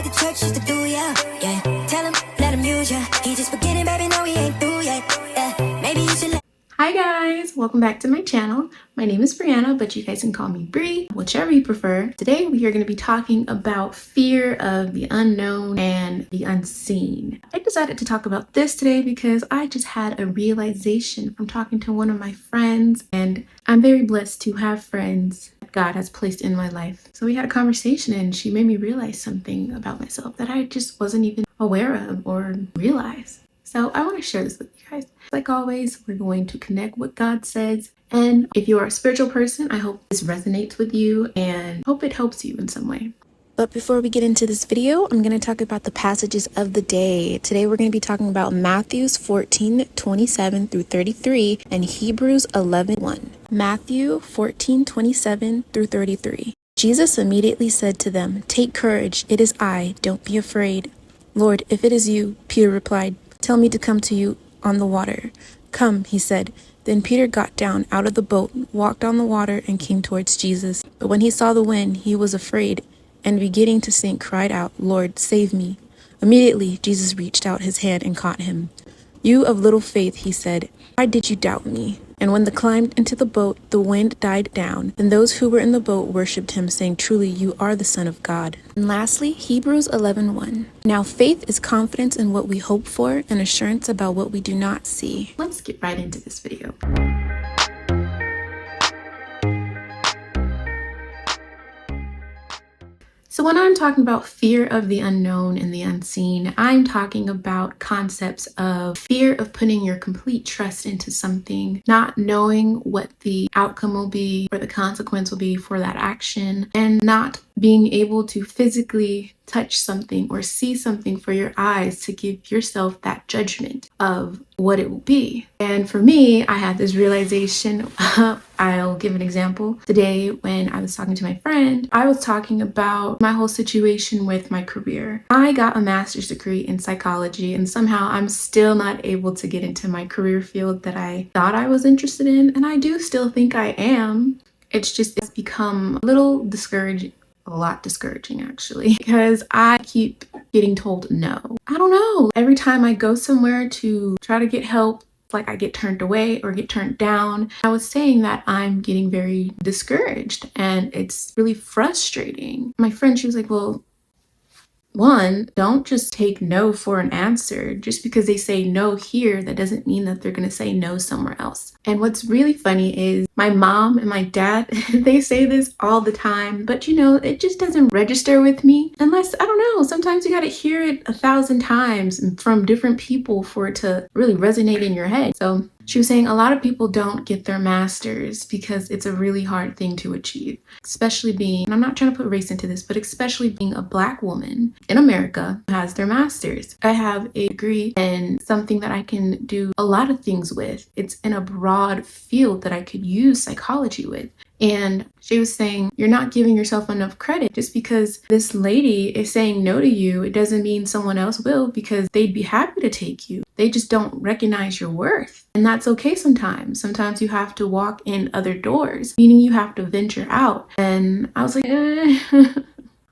the church used to do, yeah, yeah. Tell him, let him use ya. He just beginning, baby, no, he ain't through yet, yeah. Maybe you should let. Hi guys, welcome back to my channel. My name is Brianna, but you guys can call me Bree, whichever you prefer. Today we are going to be talking about fear of the unknown and the unseen. I decided to talk about this today because I just had a realization from talking to one of my friends, and I'm very blessed to have friends God has placed in my life. So we had a conversation and she made me realize something about myself that I just wasn't even aware of or realize. So I want to share this with you guys. Like always, we're going to connect what God says. And if you are a spiritual person, I hope this resonates with you and hope it helps you in some way. But before we get into this video, I'm going to talk about the passages of the day. Today we're going to be talking about Matthew 14:27 through 33 and Hebrews 11:1. Matthew 14:27 through 33. Jesus immediately said to them, "Take courage, it is I, don't be afraid." "Lord, if it is you," Peter replied, "tell me to come to you on the water." "Come," he said. Then Peter got down out of the boat, walked on the water, and came towards Jesus. But when he saw the wind, he was afraid, and beginning to sink, cried out, "Lord, save me." Immediately Jesus reached out his hand and caught him. "You of little faith," he said, "why did you doubt me?" And when they climbed into the boat, the wind died down, and those who were in the boat worshipped him, saying, "Truly, you are the Son of God." And lastly, Hebrews 11:1. Now faith is confidence in what we hope for and assurance about what we do not see. Let's get right into this video. So when I'm talking about fear of the unknown and the unseen, I'm talking about concepts of fear of putting your complete trust into something, not knowing what the outcome will be or the consequence will be for that action, and not being able to physically touch something or see something for your eyes to give yourself that judgment of what it will be. And for me, I had this realization. I'll give an example. Today, when I was talking to my friend, I was talking about my whole situation with my career. I got a master's degree in psychology, and somehow I'm still not able to get into my career field that I thought I was interested in, and I do still think I am. It's become a lot discouraging actually, because I keep getting told no. I don't know. Every time I go somewhere to try to get help, like I get turned away or get turned down. I was saying that I'm getting very discouraged and it's really frustrating. My friend, she was like, well, one, don't just take no for an answer. Just because they say no here, that doesn't mean that they're going to say no somewhere else. And what's really funny is my mom and my dad, they say this all the time, but it just doesn't register with me unless, I don't know, sometimes you got to hear it 1,000 times from different people for it to really resonate in your head. So she was saying a lot of people don't get their masters because it's a really hard thing to achieve, especially being, and I'm not trying to put race into this, but especially being a Black woman in America who has their masters. I have a degree in something that I can do a lot of things with. It's in a broad field that I could use psychology with. And she was saying, you're not giving yourself enough credit. Just because this lady is saying no to you, it doesn't mean someone else will, because they'd be happy to take you. They just don't recognize your worth. And that's okay sometimes. Sometimes you have to walk in other doors, meaning you have to venture out. And I was like,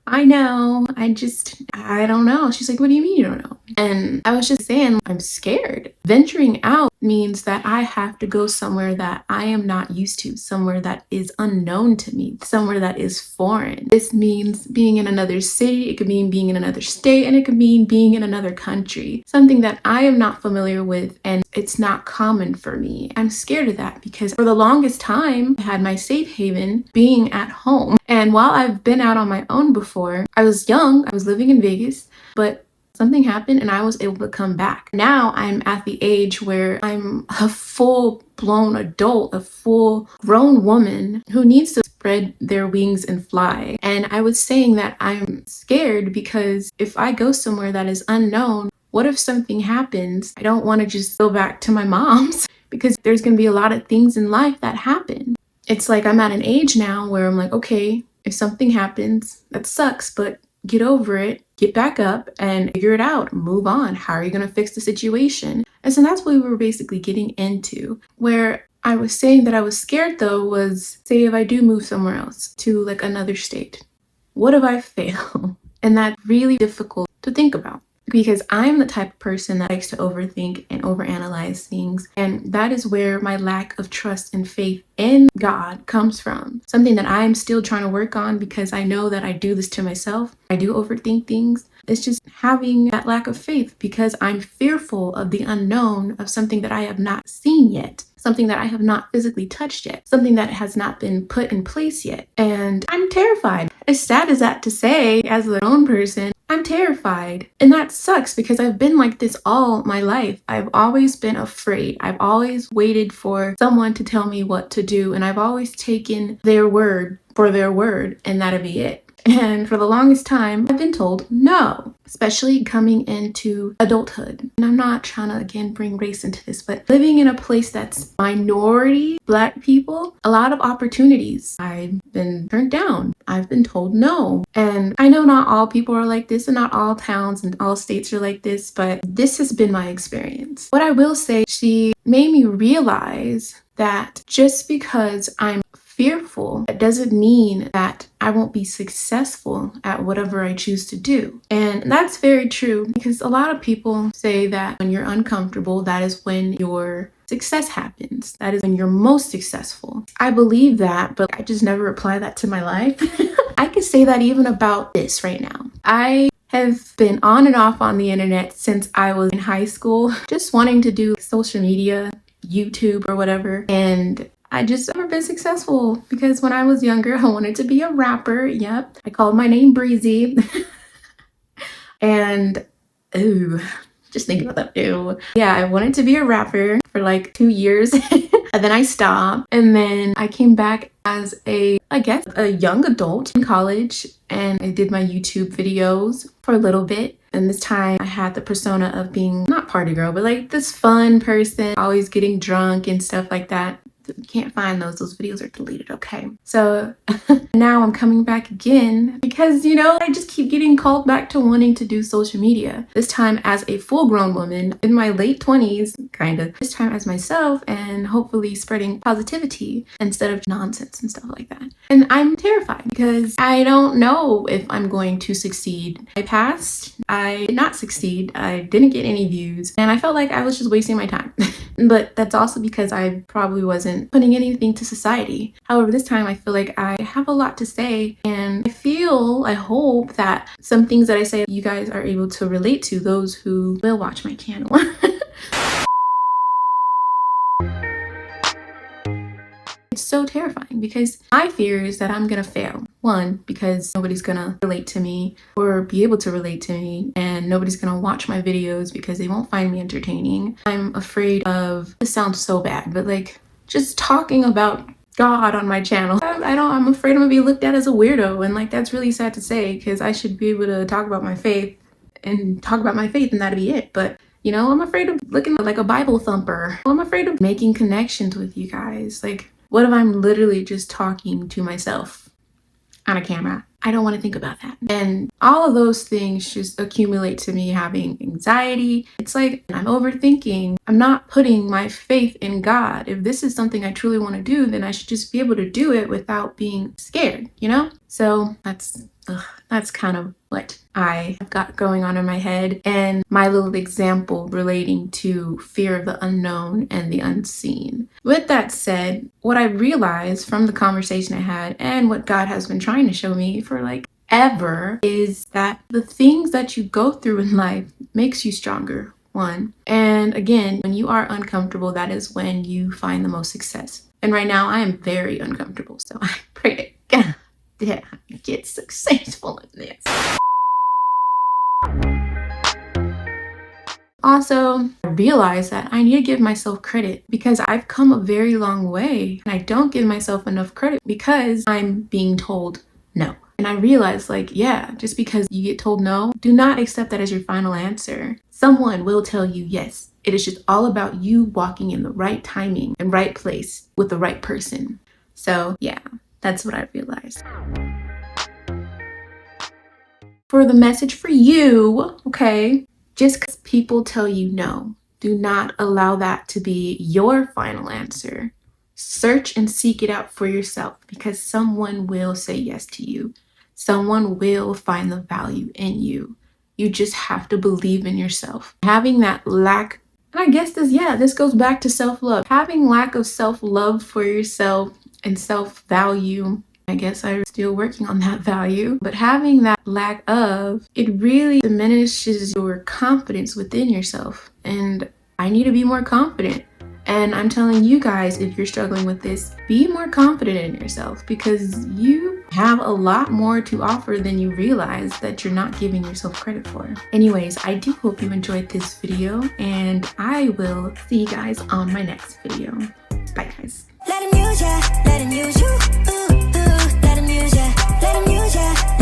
I know. I don't know. She's like, what do you mean you don't know? And I was just saying, I'm scared. Venturing out means that I have to go somewhere that I am not used to, somewhere that is unknown to me, somewhere that is foreign. This means being in another city, it could mean being in another state, and it could mean being in another country, something that I am not familiar with and it's not common for me. I'm scared of that because for the longest time, I had my safe haven being at home. And while I've been out on my own before, I was young, I was living in Vegas, but something happened and I was able to come back. Now I'm at the age where I'm a full-blown adult, a full-grown woman who needs to spread their wings and fly. And I was saying that I'm scared because if I go somewhere that is unknown, what if something happens? I don't want to just go back to my mom's because there's going to be a lot of things in life that happen. It's like I'm at an age now where I'm like, okay, if something happens, that sucks, but get over it, get back up and figure it out, move on. How are you going to fix the situation? And so that's what we were basically getting into. Where I was saying that I was scared though was, say if I do move somewhere else to like another state, what if I fail? And that's really difficult to think about because I'm the type of person that likes to overthink and overanalyze things. And that is where my lack of trust and faith in God comes from. Something that I'm still trying to work on because I know that I do this to myself. I do overthink things. It's just having that lack of faith because I'm fearful of the unknown of something that I have not seen yet, something that I have not physically touched yet, something that has not been put in place yet. And I'm terrified. As sad as that to say, as a own person, I'm terrified. And that sucks because I've been like this all my life. I've always been afraid. I've always waited for someone to tell me what to do. And I've always taken their word for their word, and that'd be it. And for the longest time, I've been told no, especially coming into adulthood. And I'm not trying to, again, bring race into this, but living in a place that's minority Black people, a lot of opportunities. I've been turned down. I've been told no. And I know not all people are like this and not all towns and all states are like this, but this has been my experience. What I will say, she made me realize that just because I'm fearful, that doesn't mean that I won't be successful at whatever I choose to do. And that's very true because a lot of people say that when you're uncomfortable, that is when your success happens. That is when you're most successful. I believe that, but I just never apply that to my life. I can say that even about this right now. I have been on and off on the internet since I was in high school, just wanting to do social media, YouTube or whatever. And I just never been successful because when I was younger, I wanted to be a rapper. Yep. I called my name Breezy. And ooh, just thinking about that. Ew. Yeah, I wanted to be a rapper for like 2 years. And then I stopped. And then I came back as a young adult in college. And I did my YouTube videos for a little bit. And this time I had the persona of being not party girl, but like this fun person, always getting drunk and stuff like that. You can't find those videos are deleted. Okay, so now I'm coming back again because I just keep getting called back to wanting to do social media, this time as a full-grown woman in my late 20s, kind of, this time as myself, and hopefully spreading positivity instead of nonsense and stuff like that. And I'm terrified because I don't know if I'm going to succeed. I did not succeed. I didn't get any views and I felt like I was just wasting my time. But that's also because I probably wasn't putting anything to society. However, this time I feel like I have a lot to say, and I hope that some things that I say you guys are able to relate to, those who will watch my channel. It's so terrifying because my fear is that I'm gonna fail. One, because nobody's gonna relate to me or be able to relate to me, and nobody's gonna watch my videos because they won't find me entertaining. I'm afraid of, this sounds so bad, but like just talking about God on my channel. I'm afraid I'm gonna be looked at as a weirdo, and like that's really sad to say because I should be able to talk about my faith and that'd be it. But I'm afraid of looking like a Bible thumper. I'm afraid of making connections with you guys. Like, what if I'm literally just talking to myself on a camera? I don't want to think about that. And all of those things just accumulate to me having anxiety. It's like I'm overthinking. I'm not putting my faith in God. If this is something I truly want to do, then I should just be able to do it without being scared, So that's kind of what I've got going on in my head, and my little example relating to fear of the unknown and the unseen. With that said, what I realized from the conversation I had and what God has been trying to show me for like ever is that the things that you go through in life makes you stronger. One. And again, when you are uncomfortable, that is when you find the most success. And right now I am very uncomfortable. So I pray to God that I get successful in this. Also, I realized that I need to give myself credit because I've come a very long way, and I don't give myself enough credit because I'm being told no. And I realized, just because you get told no, do not accept that as your final answer. Someone will tell you yes. It is just all about you walking in the right timing and right place with the right person. So yeah, that's what I realized. For the message for you, okay, just because people tell you no, do not allow that to be your final answer. Search and seek it out for yourself because someone will say yes to you. someone will find the value in you. You just have to believe in yourself. Having that lack, and I guess this goes back to self-love. Having lack of self-love for yourself and self-value, I guess I'm still working on that value, but having that lack of, it really diminishes your confidence within yourself. And I need to be more confident. And I'm telling you guys, if you're struggling with this, be more confident in yourself, because you have a lot more to offer than you realize that you're not giving yourself credit for. Anyways, I do hope you enjoyed this video, and I will see you guys on my next video. Bye, guys. Let him use ya, let him use you. Ooh, ooh, let him use ya, let him use ya.